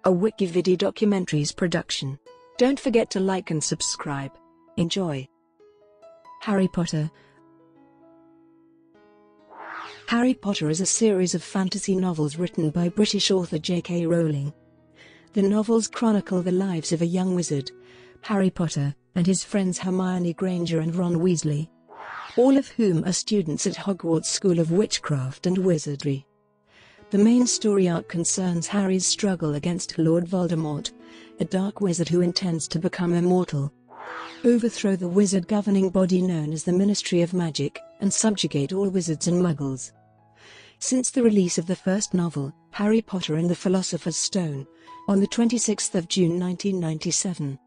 a WikiVidi documentaries production. Don't forget to like and subscribe. Enjoy. Harry Potter. Harry Potter is a series of fantasy novels written by British author J.K. Rowling. The novels chronicle the lives of a young wizard, Harry Potter, and his friends Hermione Granger and Ron Weasley, all of whom are students at Hogwarts School of Witchcraft and Wizardry. The main story arc concerns Harry's struggle against Lord Voldemort, a dark wizard who intends to become immortal, overthrow the wizard governing body known as the Ministry of Magic, and subjugate all wizards and Muggles. Since the release of the first novel, Harry Potter and the Philosopher's Stone, on the 26th of June 1997,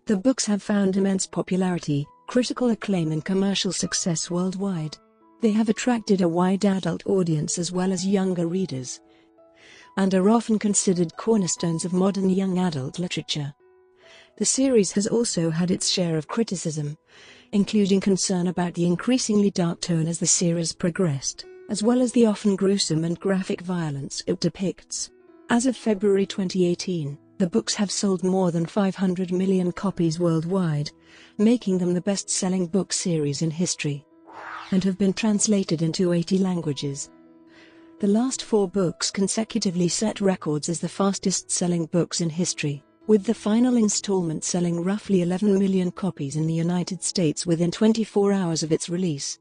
the books have found immense popularity, critical acclaim and commercial success worldwide. They have attracted a wide adult audience as well as younger readers, and are often considered cornerstones of modern young adult literature. The series has also had its share of criticism, including concern about the increasingly dark tone as the series progressed, as well as the often gruesome and graphic violence it depicts. As of February 2018, the books have sold more than 500 million copies worldwide, making them the best-selling book series in history, and have been translated into 80 languages. The last 4 books consecutively set records as the fastest-selling books in history, with the final installment selling roughly 11 million copies in the United States within 24 hours of its release.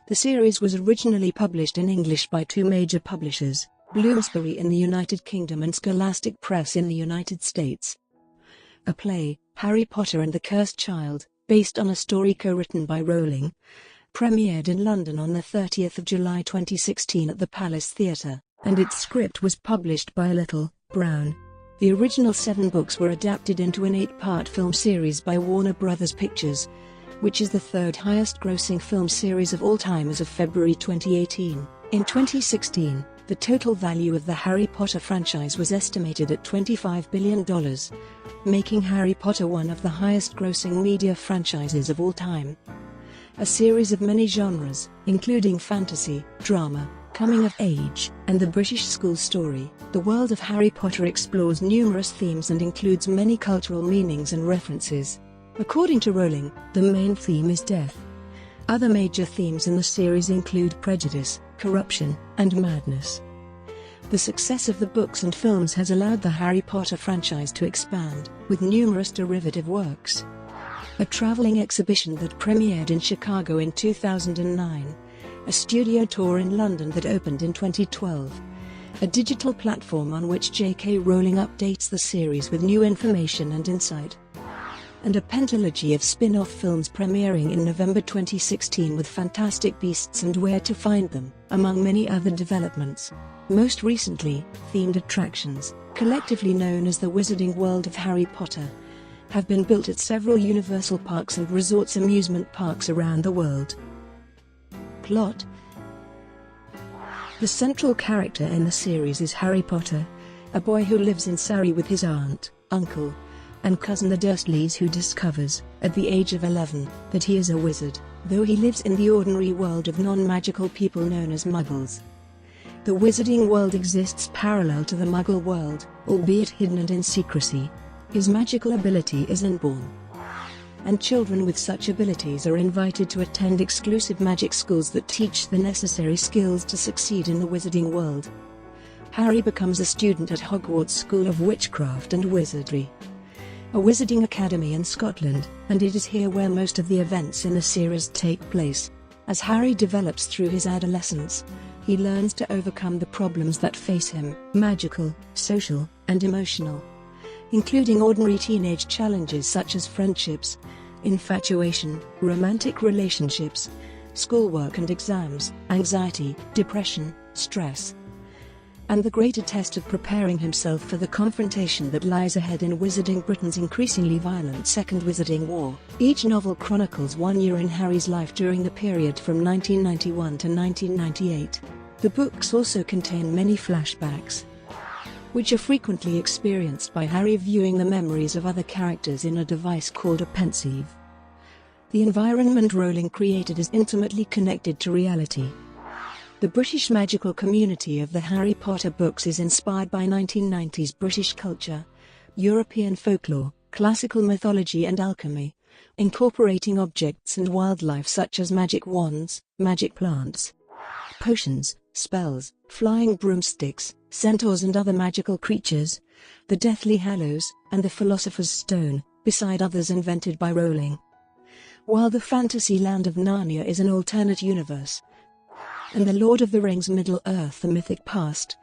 The series was originally published in English by 2 major publishers, Bloomsbury in the United Kingdom and Scholastic Press in the United States. A play, Harry Potter and the Cursed Child, based on a story co-written by Rowling, premiered in London on the 30th of July 2016 at the Palace Theatre, and its script was published by Little, Brown. The original 7 books were adapted into an 8-part film series by Warner Bros. Pictures, which is the 3rd highest-grossing film series of all time as of February 2018. In 2016, the total value of the Harry Potter franchise was estimated at $25 billion, making Harry Potter one of the highest-grossing media franchises of all time. A series of many genres, including fantasy, drama, coming of age, and the British school story, the world of Harry Potter explores numerous themes and includes many cultural meanings and references. According to Rowling, the main theme is death. Other major themes in the series include prejudice, corruption, and madness. The success of the books and films has allowed the Harry Potter franchise to expand, with numerous derivative works. A traveling exhibition that premiered in Chicago in 2009, a studio tour in London that opened in 2012, a digital platform on which J.K. Rowling updates the series with new information and insight, and a pentalogy of spin-off films premiering in November 2016 with Fantastic Beasts and Where to Find Them, among many other developments. Most recently, themed attractions, collectively known as the Wizarding World of Harry Potter, have been built at several Universal Parks and Resorts amusement parks around the world. Plot. The central character in the series is Harry Potter, a boy who lives in Surrey with his aunt, uncle, and cousin the Dursleys, who discovers, at the age of 11, that he is a wizard, though he lives in the ordinary world of non-magical people known as Muggles. The Wizarding world exists parallel to the Muggle world, albeit hidden and in secrecy. His magical ability is inborn, and children with such abilities are invited to attend exclusive magic schools that teach the necessary skills to succeed in the Wizarding world. Harry becomes a student at Hogwarts School of Witchcraft and Wizardry, a wizarding academy in Scotland, and it is here where most of the events in the series take place. As Harry develops through his adolescence, he learns to overcome the problems that face him, magical, social, and emotional, including ordinary teenage challenges such as friendships, infatuation, romantic relationships, schoolwork and exams, anxiety, depression, stress, and the greater test of preparing himself for the confrontation that lies ahead in Wizarding Britain's increasingly violent Second Wizarding War. Each novel chronicles 1 year in Harry's life during the period from 1991 to 1998. The books also contain many flashbacks, which are frequently experienced by Harry viewing the memories of other characters in a device called a pensieve. The environment Rowling created is intimately connected to reality. The British magical community of the Harry Potter books is inspired by 1990s British culture, European folklore, classical mythology and alchemy, incorporating objects and wildlife such as magic wands, magic plants, potions, spells, flying broomsticks, centaurs and other magical creatures, the Deathly Hallows, and the Philosopher's Stone, beside others invented by Rowling. While the fantasy land of Narnia is an alternate universe, and the Lord of the Rings Middle-earth a mythic past,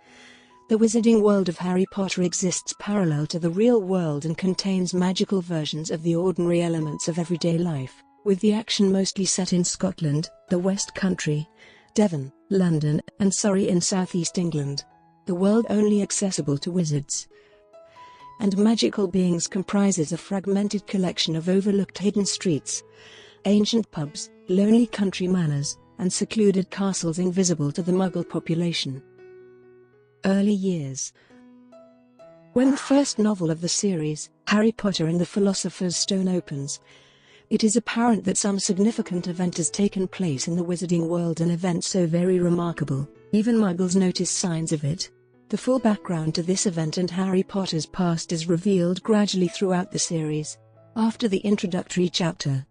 the wizarding world of Harry Potter exists parallel to the real world and contains magical versions of the ordinary elements of everyday life, with the action mostly set in Scotland, the West Country, Devon, London, and Surrey in southeast England. The world only accessible to wizards and magical beings comprises a fragmented collection of overlooked hidden streets, ancient pubs, lonely country manors, and secluded castles invisible to the Muggle population. Early years. When the first novel of the series, Harry Potter and the Philosopher's Stone opens, it is apparent that some significant event has taken place in the wizarding world, an event so very remarkable, even Muggles notice signs of it. The full background to this event and Harry Potter's past is revealed gradually throughout the series. After the introductory chapter,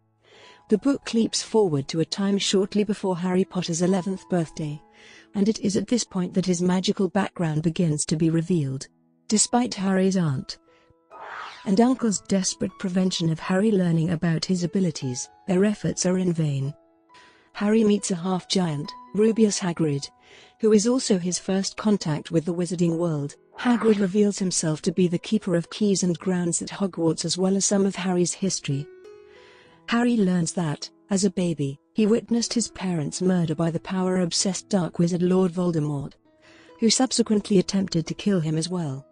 the book leaps forward to a time shortly before Harry Potter's 11th birthday, and it is at this point that his magical background begins to be revealed. Despite Harry's aunt and uncle's desperate prevention of Harry learning about his abilities, their efforts are in vain. Harry meets a half-giant, Rubeus Hagrid, who is also his first contact with the wizarding world. Hagrid reveals himself to be the keeper of keys and grounds at Hogwarts as well as some of Harry's history. Harry learns that, as a baby, he witnessed his parents' murder by the power-obsessed dark wizard Lord Voldemort, who subsequently attempted to kill him as well.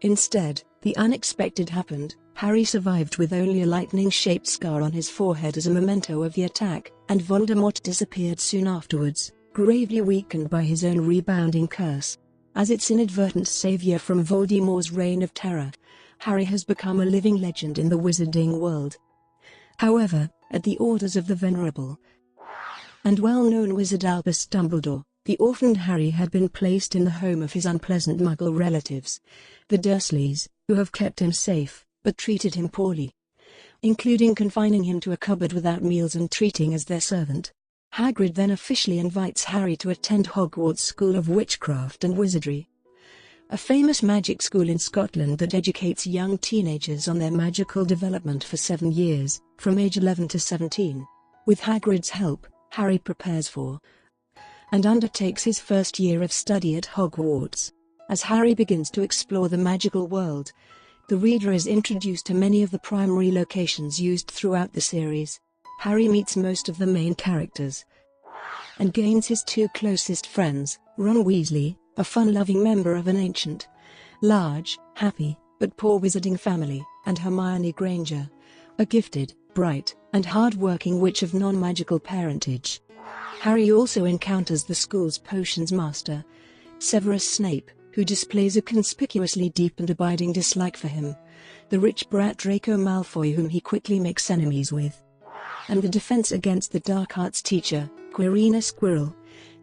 Instead, the unexpected happened. Harry survived with only a lightning-shaped scar on his forehead as a memento of the attack, and Voldemort disappeared soon afterwards, gravely weakened by his own rebounding curse. As its inadvertent savior from Voldemort's reign of terror, Harry has become a living legend in the wizarding world. However, at the orders of the venerable and well-known wizard Albus Dumbledore, the orphaned Harry had been placed in the home of his unpleasant Muggle relatives, the Dursleys, who have kept him safe, but treated him poorly, including confining him to a cupboard without meals and treating as their servant. Hagrid then officially invites Harry to attend Hogwarts School of Witchcraft and Wizardry, a famous magic school in Scotland that educates young teenagers on their magical development for 7 years, from age 11 to 17. With Hagrid's help, Harry prepares for and undertakes his first year of study at Hogwarts. As Harry begins to explore the magical world, the reader is introduced to many of the primary locations used throughout the series. Harry meets most of the main characters and gains his 2 closest friends, Ron Weasley, a fun-loving member of an ancient, large, happy, but poor wizarding family, and Hermione Granger, a gifted, bright, and hard-working witch of non-magical parentage. Harry also encounters the school's potions master, Severus Snape, who displays a conspicuously deep and abiding dislike for him, the rich brat Draco Malfoy whom he quickly makes enemies with, and the Defense Against the Dark Arts teacher, Quirina Squirrel,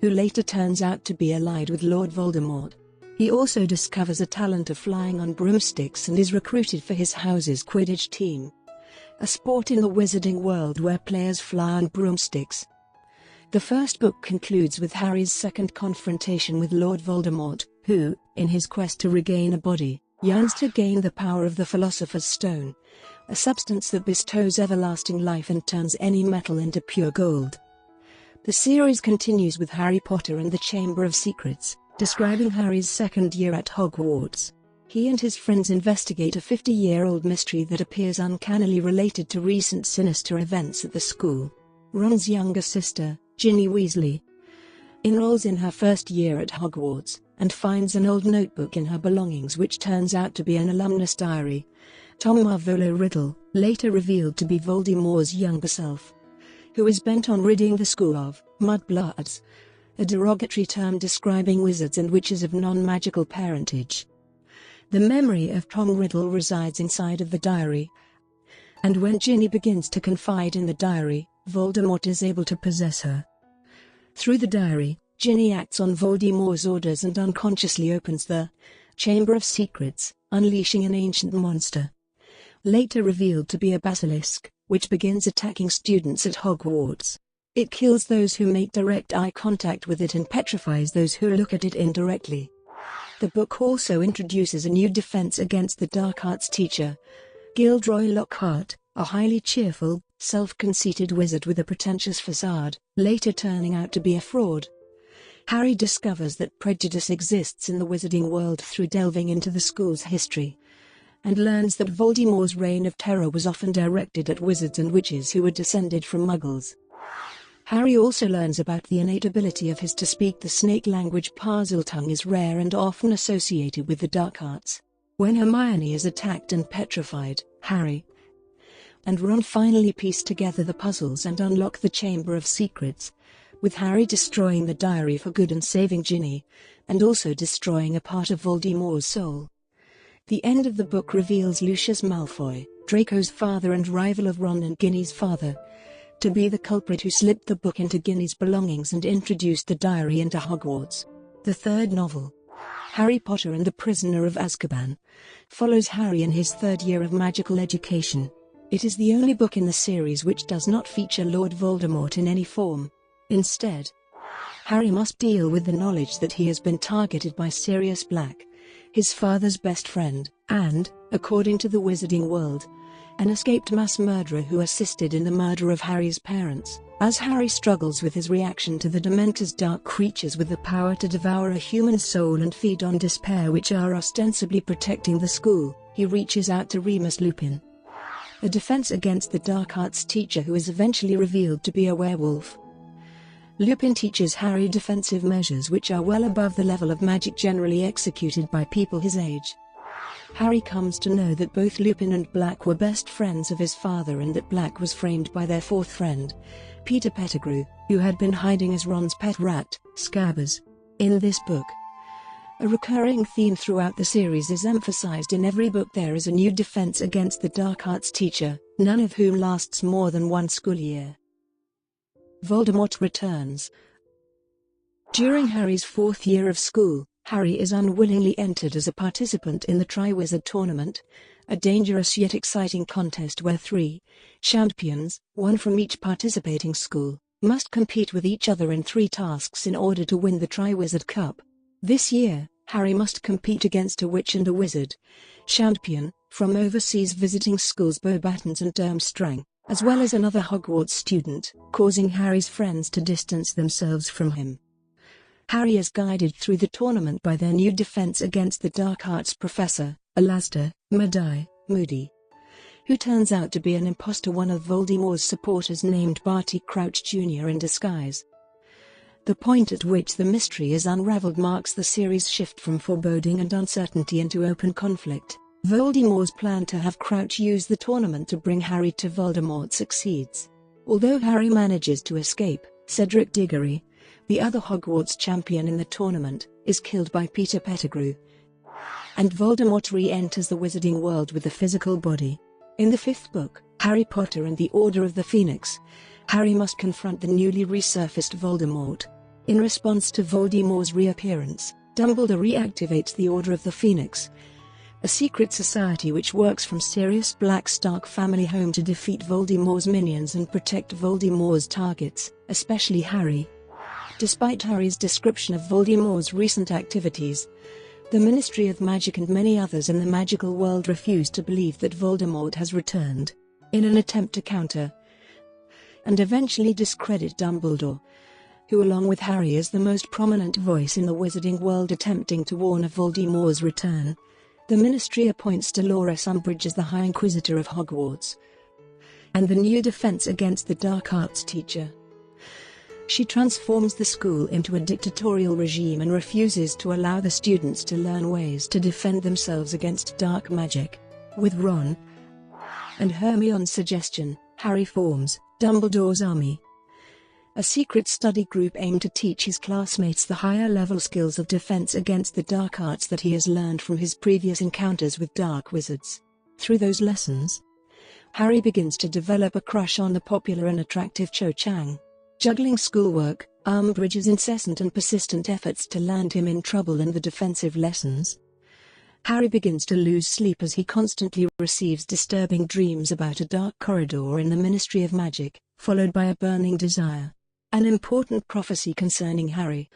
who later turns out to be allied with Lord Voldemort. He also discovers a talent of flying on broomsticks and is recruited for his house's Quidditch team, a sport in the wizarding world where players fly on broomsticks. The first book concludes with Harry's second confrontation with Lord Voldemort, who, in his quest to regain a body, yearns to gain the power of the Philosopher's Stone, a substance that bestows everlasting life and turns any metal into pure gold. The series continues with Harry Potter and the Chamber of Secrets, describing Harry's second year at Hogwarts. He and his friends investigate a 50-year-old mystery that appears uncannily related to recent sinister events at the school. Ron's younger sister, Ginny Weasley, enrolls in her first year at Hogwarts, and finds an old notebook in her belongings which turns out to be an alumnus diary. Tom Marvolo Riddle, later revealed to be Voldemort's younger self, who is bent on ridding the school of mudbloods, a derogatory term describing wizards and witches of non-magical parentage. The memory of Tom Riddle resides inside of the diary, and when Ginny begins to confide in the diary, Voldemort is able to possess her. Through the diary, Ginny acts on Voldemort's orders and unconsciously opens the Chamber of Secrets, unleashing an ancient monster, later revealed to be a basilisk, which begins attacking students at Hogwarts. It kills those who make direct eye contact with it and petrifies those who look at it indirectly. The book also introduces a new defense against the dark arts teacher, Gilderoy Lockhart, a highly cheerful, self-conceited wizard with a pretentious facade, later turning out to be a fraud. Harry discovers that prejudice exists in the wizarding world through delving into the school's history, and learns that Voldemort's reign of terror was often directed at wizards and witches who were descended from Muggles. Harry also learns about the innate ability of his to speak the snake language. Parseltongue is rare and often associated with the dark arts. When Hermione is attacked and petrified, Harry and Ron finally piece together the puzzles and unlock the Chamber of Secrets, with Harry destroying the diary for good and saving Ginny, and also destroying a part of Voldemort's soul. The end of the book reveals Lucius Malfoy, Draco's father and rival of Ron and Ginny's father, to be the culprit who slipped the book into Ginny's belongings and introduced the diary into Hogwarts. The third novel, Harry Potter and the Prisoner of Azkaban, follows Harry in his third year of magical education. It is the only book in the series which does not feature Lord Voldemort in any form. Instead, Harry must deal with the knowledge that he has been targeted by Sirius Black, his father's best friend, and, according to the wizarding world, an escaped mass murderer who assisted in the murder of Harry's parents. As Harry struggles with his reaction to the Dementor's dark creatures with the power to devour a human soul and feed on despair which are ostensibly protecting the school, he reaches out to Remus Lupin, a defense against the dark arts teacher who is eventually revealed to be a werewolf. Lupin teaches Harry defensive measures which are well above the level of magic generally executed by people his age. Harry comes to know that both Lupin and Black were best friends of his father and that Black was framed by their fourth friend, Peter Pettigrew, who had been hiding as Ron's pet rat, Scabbers. In this book, a recurring theme throughout the series is emphasized. In every book there is a new defense against the dark arts teacher, none of whom lasts more than one school year. Voldemort returns. During Harry's fourth year of school, Harry is unwillingly entered as a participant in the Triwizard Tournament, a dangerous yet exciting contest where 3 champions, one from each participating school, must compete with each other in 3 tasks in order to win the Triwizard Cup. This year, Harry must compete against a witch and a wizard champion from overseas visiting schools Beauxbatons and Durmstrang, as well as another Hogwarts student, causing Harry's friends to distance themselves from him. Harry is guided through the tournament by their new defense against the dark arts professor, Alastor Moody, who turns out to be an impostor, one of Voldemort's supporters named Barty Crouch Jr. in disguise. The point at which the mystery is unraveled marks the series' shift from foreboding and uncertainty into open conflict. Voldemort's plan to have Crouch use the tournament to bring Harry to Voldemort succeeds. Although Harry manages to escape, Cedric Diggory, the other Hogwarts champion in the tournament, is killed by Peter Pettigrew, and Voldemort re-enters the wizarding world with a physical body. In the 5th book, Harry Potter and the Order of the Phoenix, Harry must confront the newly resurfaced Voldemort. In response to Voldemort's reappearance, Dumbledore reactivates the Order of the Phoenix, a secret society which works from Sirius Black's Stark family home to defeat Voldemort's minions and protect Voldemort's targets, especially Harry. Despite Harry's description of Voldemort's recent activities, the Ministry of Magic and many others in the magical world refuse to believe that Voldemort has returned, in an attempt to counter and eventually discredit Dumbledore, who along with Harry is the most prominent voice in the wizarding world attempting to warn of Voldemort's return. The Ministry appoints Dolores Umbridge as the High Inquisitor of Hogwarts, and the new defense against the dark arts teacher. She transforms the school into a dictatorial regime and refuses to allow the students to learn ways to defend themselves against dark magic. With Ron and Hermione's suggestion, Harry forms Dumbledore's Army, a secret study group aimed to teach his classmates the higher-level skills of defense against the dark arts that he has learned from his previous encounters with dark wizards. Through those lessons, Harry begins to develop a crush on the popular and attractive Cho Chang. Juggling schoolwork, Umbridge's incessant and persistent efforts to land him in trouble and the defensive lessons. Harry begins to lose sleep as he constantly receives disturbing dreams about a dark corridor in the Ministry of Magic, followed by a burning desire. An important prophecy concerning Harry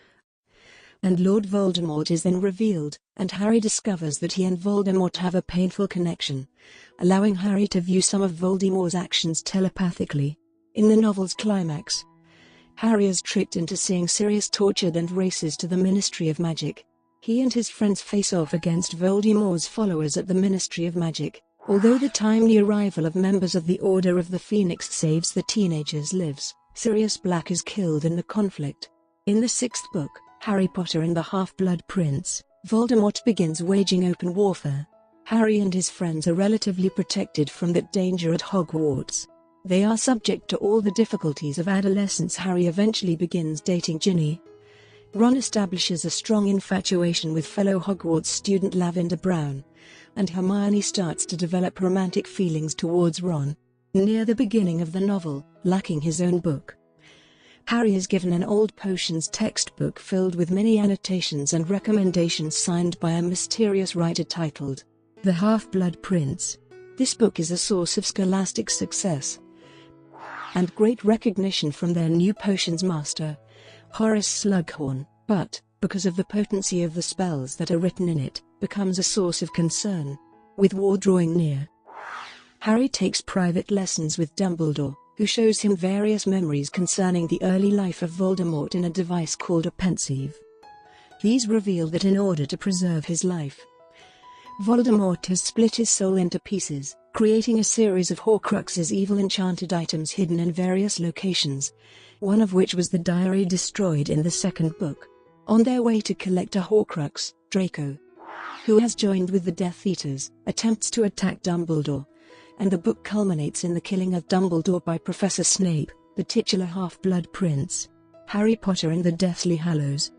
and Lord Voldemort is then revealed, and Harry discovers that he and Voldemort have a painful connection, allowing Harry to view some of Voldemort's actions telepathically. In the novel's climax, Harry is tricked into seeing Sirius tortured and races to the Ministry of Magic. He and his friends face off against Voldemort's followers at the Ministry of Magic. Although the timely arrival of members of the Order of the Phoenix saves the teenagers' lives, Sirius Black is killed in the conflict. In the sixth book, Harry Potter and the Half-Blood Prince, Voldemort begins waging open warfare. Harry and his friends are relatively protected from that danger at Hogwarts. They are subject to all the difficulties of adolescence. Harry eventually begins dating Ginny. Ron establishes a strong infatuation with fellow Hogwarts student Lavender Brown, and Hermione starts to develop romantic feelings towards Ron. Near the beginning of the novel, lacking his own book, Harry is given an old potions textbook filled with many annotations and recommendations signed by a mysterious writer titled The Half-Blood Prince. This book is a source of scholastic success and great recognition from their new potions master, Horace Slughorn, but, because of the potency of the spells that are written in it, becomes a source of concern. With war drawing near, Harry takes private lessons with Dumbledore, who shows him various memories concerning the early life of Voldemort in a device called a pensieve. These reveal that in order to preserve his life, Voldemort has split his soul into pieces, creating a series of Horcruxes, evil enchanted items hidden in various locations, one of which was the diary destroyed in the second book. On their way to collect a Horcrux, Draco, who has joined with the Death Eaters, attempts to attack Dumbledore, and the book culminates in the killing of Dumbledore by Professor Snape, the titular Half-Blood Prince. Harry Potter and the Deathly Hallows,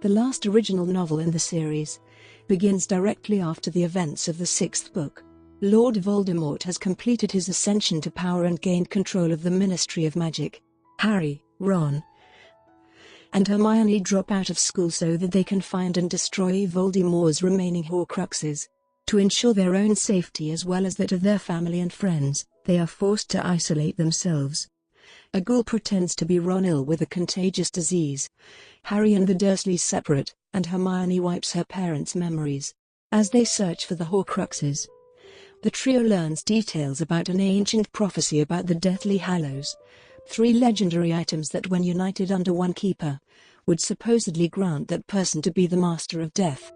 the last original novel in the series, begins directly after the events of the sixth book. Lord Voldemort has completed his ascension to power and gained control of the Ministry of Magic. Harry, Ron, and Hermione drop out of school so that they can find and destroy Voldemort's remaining Horcruxes. To ensure their own safety as well as that of their family and friends, they are forced to isolate themselves. A ghoul pretends to be Ron ill with a contagious disease. Harry and the Dursleys separate, and Hermione wipes her parents' memories. As they search for the Horcruxes, the trio learns details about an ancient prophecy about the Deathly Hallows, 3 legendary items that when united under one keeper, would supposedly grant that person to be the Master of Death.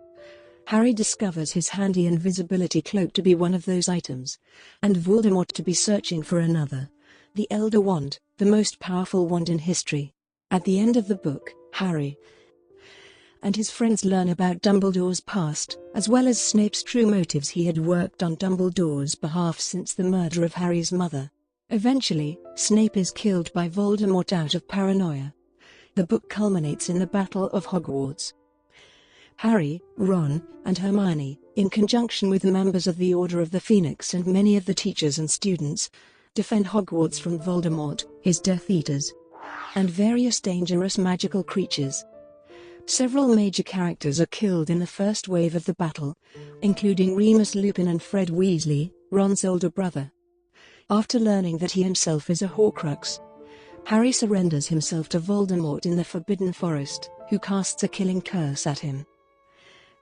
Harry discovers his handy invisibility cloak to be one of those items, and Voldemort to be searching for another, the Elder Wand, the most powerful wand in history. At the end of the book, Harry and his friends learn about Dumbledore's past, as well as Snape's true motives. He had worked on Dumbledore's behalf since the murder of Harry's mother. Eventually, Snape is killed by Voldemort out of paranoia. The book culminates in the Battle of Hogwarts. Harry, Ron, and Hermione, in conjunction with members of the Order of the Phoenix and many of the teachers and students, defend Hogwarts from Voldemort, his Death Eaters, and various dangerous magical creatures. Several major characters are killed in the first wave of the battle, including Remus Lupin and Fred Weasley, Ron's older brother. After learning that he himself is a Horcrux, Harry surrenders himself to Voldemort in the Forbidden Forest, who casts a killing curse at him.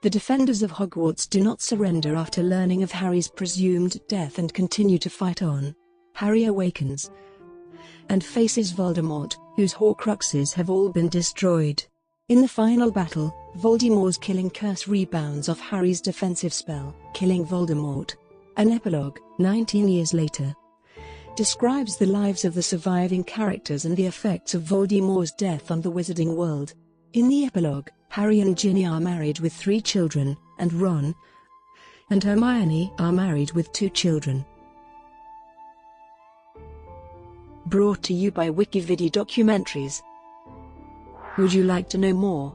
The defenders of Hogwarts do not surrender after learning of Harry's presumed death and continue to fight on. Harry awakens and faces Voldemort, whose Horcruxes have all been destroyed. In the final battle, Voldemort's killing curse rebounds off Harry's defensive spell, killing Voldemort. An epilogue, 19 years later, describes the lives of the surviving characters and the effects of Voldemort's death on the wizarding world. In the epilogue, Harry and Ginny are married with 3 children, and Ron and Hermione are married with 2 children. Brought to you by WikiVidi Documentaries. Would you like to know more?